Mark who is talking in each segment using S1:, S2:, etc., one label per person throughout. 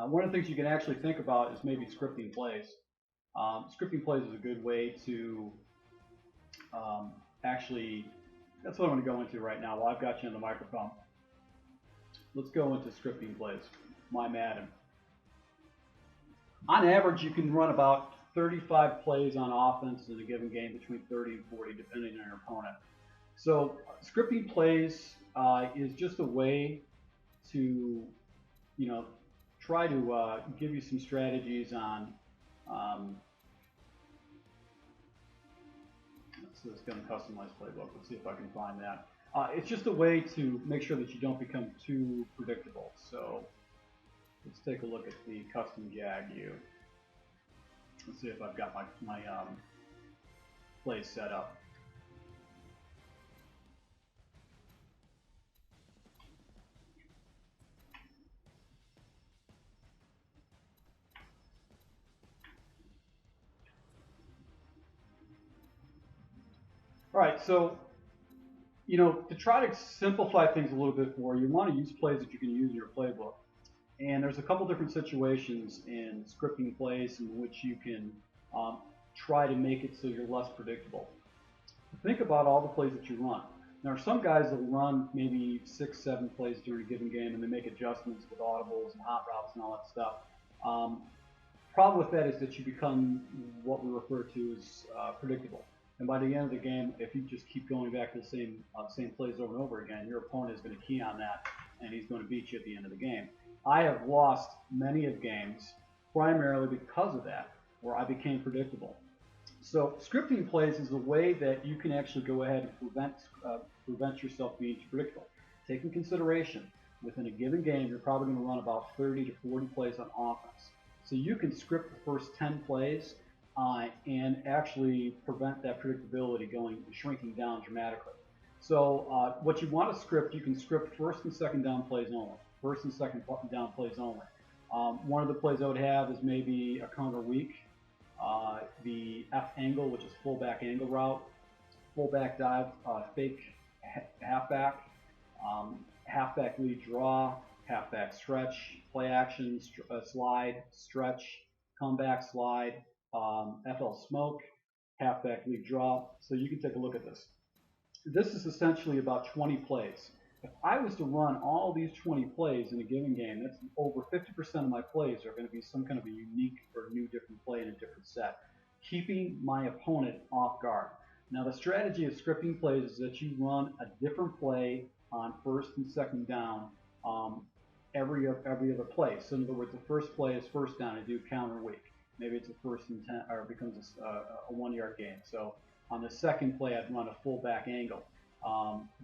S1: One of the things you can actually think about is maybe scripting plays. Scripting plays is a good way to actually, that's what I'm going to go into right now while I've got you on the microphone. Let's go into scripting plays. My Madden. On average, you can run about 35 plays on offense in a given game, between 30 and 40, depending on your opponent. So scripting plays is just a way to, try to give you some strategies on. Let's go and customize playbook. Let's see if I can find that. It's just a way to make sure that you don't become too predictable. So let's take a look at the custom jag view. Let's see if I've got my plays set up. All right, so to try to simplify things a little bit more, you want to use plays that you can use in your playbook. And there's a couple different situations in scripting plays in which you can try to make it so you're less predictable. Think about all the plays that you run. There are some guys that run maybe 6, 7 plays during a given game, and they make adjustments with audibles and hot routes and all that stuff. Problem with that is that you become what we refer to as predictable. And by the end of the game, if you just keep going back to the same plays over and over again, your opponent is going to key on that, and he's going to beat you at the end of the game. I have lost many of games primarily because of that, where I became predictable. So scripting plays is a way that you can actually go ahead and prevent yourself being too predictable. Take in consideration, within a given game, you're probably going to run about 30 to 40 plays on offense. So you can script the first 10 plays and actually prevent that predictability shrinking down dramatically. So what you want to script, you can script first and second down plays only. First and second down plays only. One of the plays I would have is maybe a counter weak, the F angle, which is fullback angle route, fullback dive, fake halfback, halfback lead draw, halfback stretch, play action, slide, stretch, comeback slide, FL smoke, halfback lead draw. So you can take a look at this. This is essentially about 20 plays. If I was to run all these 20 plays in a given game, that's over 50% of my plays are going to be some kind of a unique or new different play in a different set, keeping my opponent off guard. Now the strategy of scripting plays is that you run a different play on first and second down every other play. So in other words, the first play is first down and do counter weak. Maybe it's a first and 10, or it becomes a 1-yard gain. So on the second play, I'd run a fullback angle.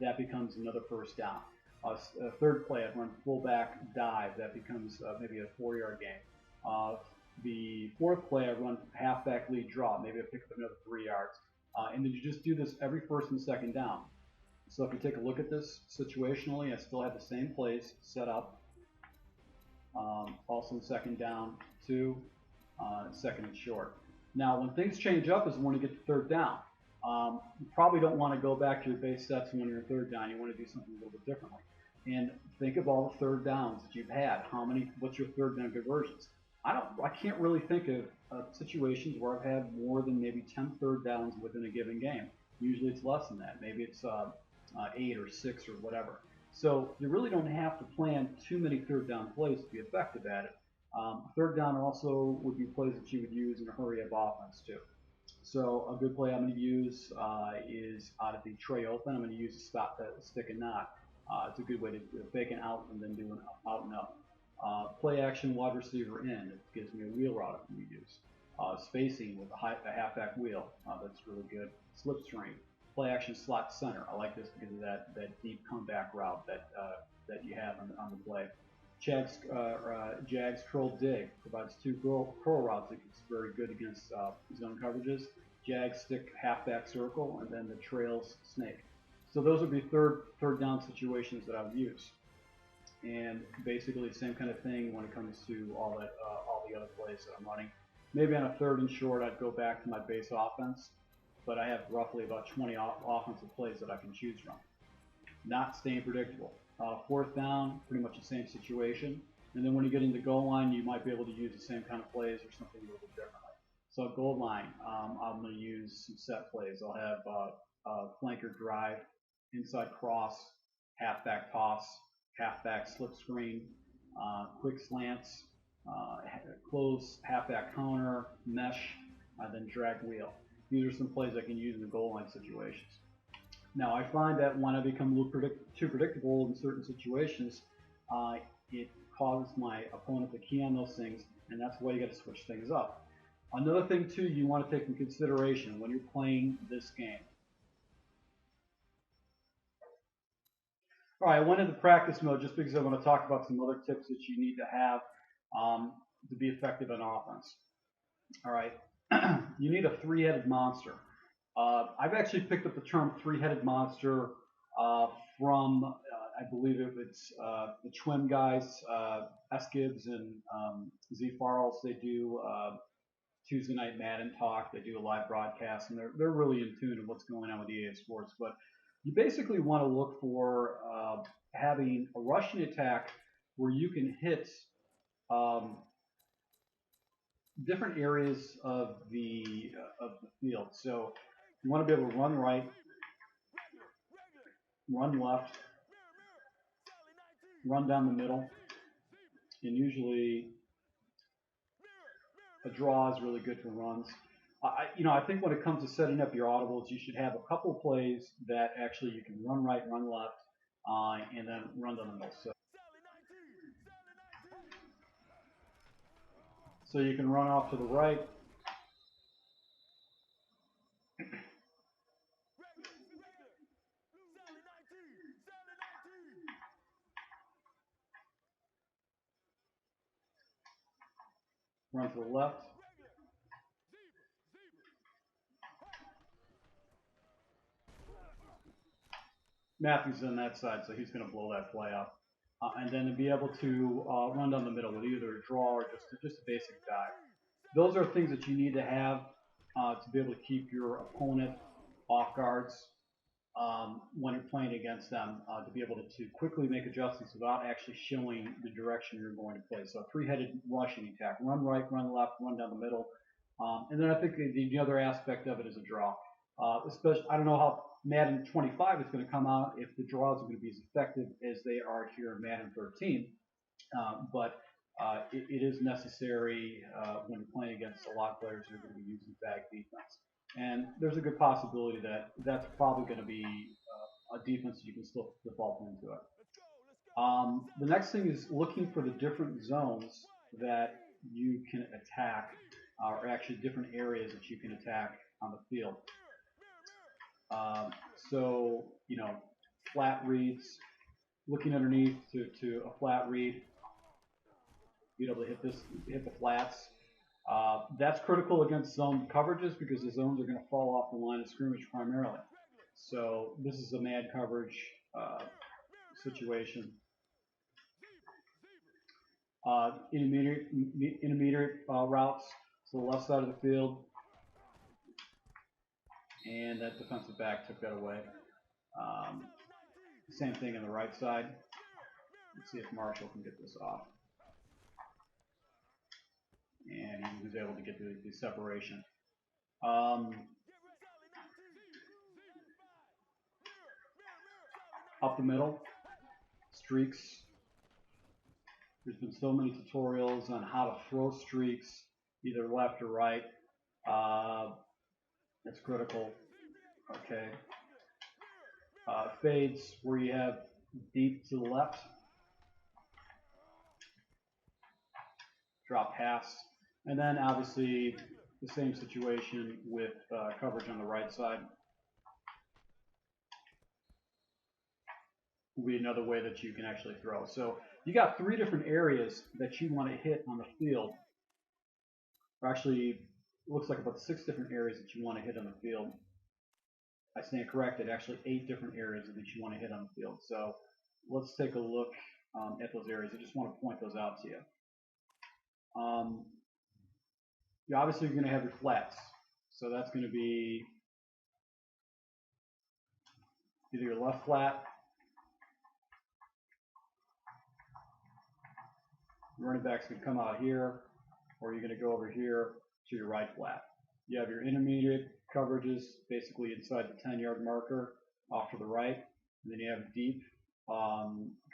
S1: That becomes another first down. A third play, I'd run fullback dive. That becomes maybe a 4-yard gain. The fourth play, I'd run halfback lead draw. Maybe I pick up another 3 yards. And then you just do this every first and second down. So if you take a look at this situationally, I still have the same plays set up. Also in second down, 2, second and short. Now, when things change up is when you get to third down. You probably don't want to go back to your base sets when you're third down. You want to do something a little bit differently. And think of all the third downs that you've had. What's your third down conversions? I can't really think of situations where I've had more than maybe 10 third downs within a given game. Usually it's less than that. Maybe it's 8 or 6 or whatever. So you really don't have to plan too many third down plays to be effective at it. Third down also would be plays that you would use in a hurry up offense too. So a good play I'm going to use is out of the tray open. I'm going to use a stop, stick and knot. It's a good way to fake an out and then do an out and up. Play action wide receiver in. It gives me a wheel route I can use. Spacing with a halfback wheel. That's really good. Slipstream. Play action slot center. I like this because of that deep comeback route that you have on the play. Jags curl dig provides 2 curl routes. It's very good against zone coverages. Jags stick halfback circle and then the trails snake. So those would be third down situations that I would use. And basically the same kind of thing when it comes to all the other plays that I'm running. Maybe on a third and short, I'd go back to my base offense, but I have roughly about 20 offensive plays that I can choose from. Not staying predictable. Fourth down, pretty much the same situation. And then when you get into the goal line, you might be able to use the same kind of plays or something a little bit differently. So goal line, I'm going to use some set plays. I'll have flanker drive, inside cross, halfback toss, halfback slip screen, quick slants, close halfback counter, mesh, then drag wheel. These are some plays I can use in the goal line situations. Now I find that when I become a little too predictable in certain situations, it causes my opponent to key on those things, and that's why you got to switch things up. Another thing too you want to take into consideration when you're playing this game. All right, I went into practice mode just because I want to talk about some other tips that you need to have to be effective on offense. All right, you need a three-headed monster. I've actually picked up the term three-headed monster from, I believe it's the Twin guys, S. Gibbs and Z. Farrells. They do Tuesday Night Madden Talk. They do a live broadcast, and they're really in tune to what's going on with EA Sports. But you basically want to look for having a rushing attack where you can hit different areas of the field. So you want to be able to run right, run left, run down the middle, and usually a draw is really good for runs. I think when it comes to setting up your audibles, you should have a couple plays that actually you can run right, run left, and then run down the middle. So you can run off to the right, run to the left, Matthew's on that side, so he's going to blow that play up. And then to be able to run down the middle with either a draw or just a basic dive. Those are things that you need to have to be able to keep your opponent off guards when you're playing against them, to be able to quickly make adjustments without actually showing the direction you're going to play. So a three-headed rushing attack: run right, run left, run down the middle. And then I think the other aspect of it is a draw. Especially, I don't know how Madden 25 is going to come out, if the draws are going to be as effective as they are here in Madden 13. But it is necessary when you're playing against a lot of players who are going to be using bag defense. And there's a good possibility that that's probably going to be a defense you can still default into it. The next thing is looking for the different zones that you can attack, or actually different areas that you can attack on the field. So, flat reads, looking underneath to a flat read, be able to hit the flats. That's critical against zone coverages because the zones are going to fall off the line of scrimmage primarily. So this is a man coverage situation. Intermediate routes to the left side of the field. And that defensive back took that away. Same thing on the right side. Let's see if Marshall can get this off. And he was able to get the separation. Up the middle, streaks. There's been so many tutorials on how to throw streaks, either left or right. That's critical. Okay. Fades where you have deep to the left. Drop pass. And then obviously the same situation with coverage on the right side. Will be another way that you can actually throw. So you got 3 different areas that you want to hit on the field. Or actually, it looks like about 6 different areas that you want to hit on the field. I stand corrected, actually 8 different areas that you want to hit on the field. So let's take a look at those areas. I just want to point those out to you. You're obviously going to have your flats. So that's going to be either your left flat running back's going to come out here, or you're going to go over here to your right flat. You have your intermediate coverages basically inside the 10-yard marker off to the right, and then you have deep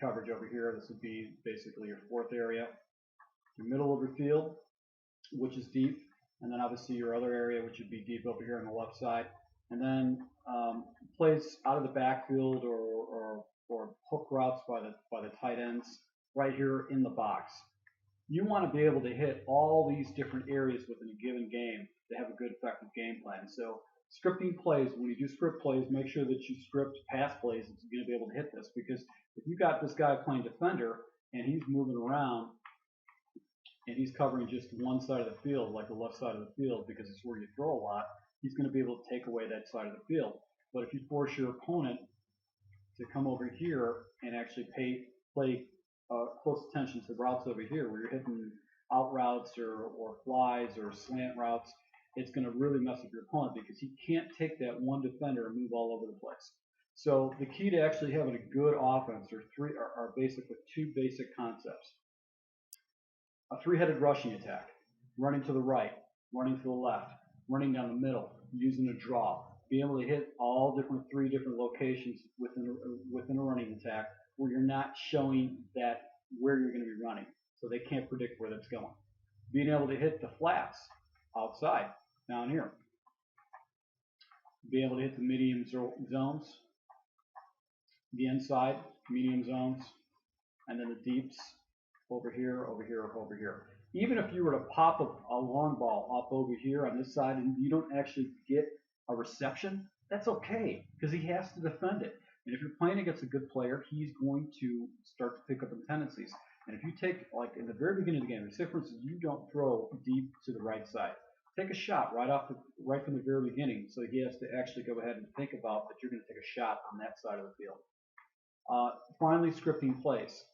S1: coverage over here. This would be basically your fourth area. Your middle of your field, which is deep, and then obviously your other area, which would be deep over here on the left side. And then plays out of the backfield or hook routes by the tight ends right here in the box. You want to be able to hit all these different areas within a given game to have a good effective game plan. So scripting plays, when you do script plays, make sure that you script pass plays that's going to be able to hit this, because if you got this guy playing defender and he's moving around and he's covering just one side of the field, like the left side of the field, because it's where you throw a lot, he's going to be able to take away that side of the field. But if you force your opponent to come over here and actually play close attention to routes over here, where you're hitting out routes or flies or slant routes, it's going to really mess up your opponent, because he can't take that one defender and move all over the place. So the key to actually having a good offense are basically two basic concepts. A three-headed rushing attack, running to the right, running to the left, running down the middle, using a draw, being able to hit all three different locations within a running attack where you're not showing that where you're going to be running, so they can't predict where that's going. Being able to hit the flats outside, down here. Being able to hit the medium zones, the inside, medium zones, and then the deeps over here, over here, over here. Even if you were to pop a long ball up over here on this side and you don't actually get a reception, that's okay, because he has to defend it. And if you're playing against a good player, he's going to start to pick up the tendencies. And if you take, like in the very beginning of the game, say for instance, you don't throw deep to the right side. Take a shot right from the very beginning, so he has to actually go ahead and think about that you're going to take a shot on that side of the field. Finally, scripting plays.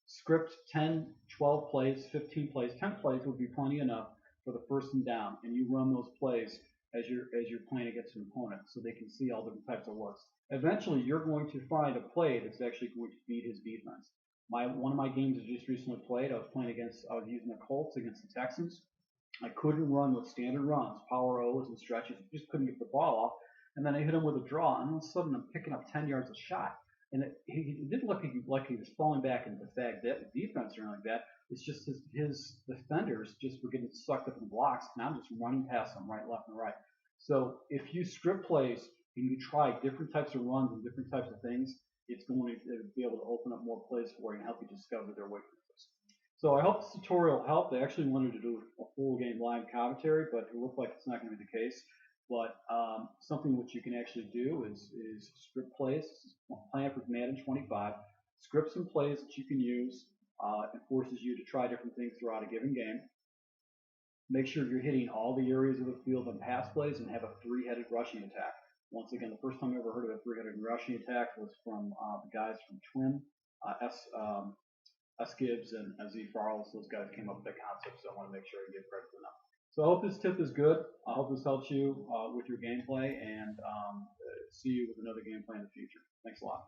S1: Script 10, 12 plays, 15 plays, 10 plays would be plenty enough for the first and down, and you run those plays as you're playing against an opponent, so they can see all different types of looks. Eventually, you're going to find a play that's actually going to beat his defense. One of my games I just recently played, I was using the Colts against the Texans. I couldn't run with standard runs, power O's and stretches. I just couldn't get the ball off, and then I hit him with a draw, and all of a sudden I'm picking up 10 yards a shot. And he didn't look like he was falling back into the fag defense or anything like that. It's just his defenders just were getting sucked up in blocks, and I'm just running past them right, left, and right. So if you script plays and you try different types of runs and different types of things, it's going to be able to open up more plays for you and help you discover their weaknesses. So I hope this tutorial helped. I actually wanted to do a full game live commentary, but it looked like it's not going to be the case. But something which you can actually do is script plays. Plan for Madden 25. Script some plays that you can use. It forces you to try different things throughout a given game. Make sure you're hitting all the areas of the field on pass plays, and have a three-headed rushing attack. Once again, the first time I ever heard of a three-headed rushing attack was from the guys from Twin, S. Gibbs and Z. Farles. Those guys came up with that concept, so I want to make sure I give credit to them. So I hope this tip is good. I hope this helps you with your gameplay, and see you with another gameplay in the future. Thanks a lot.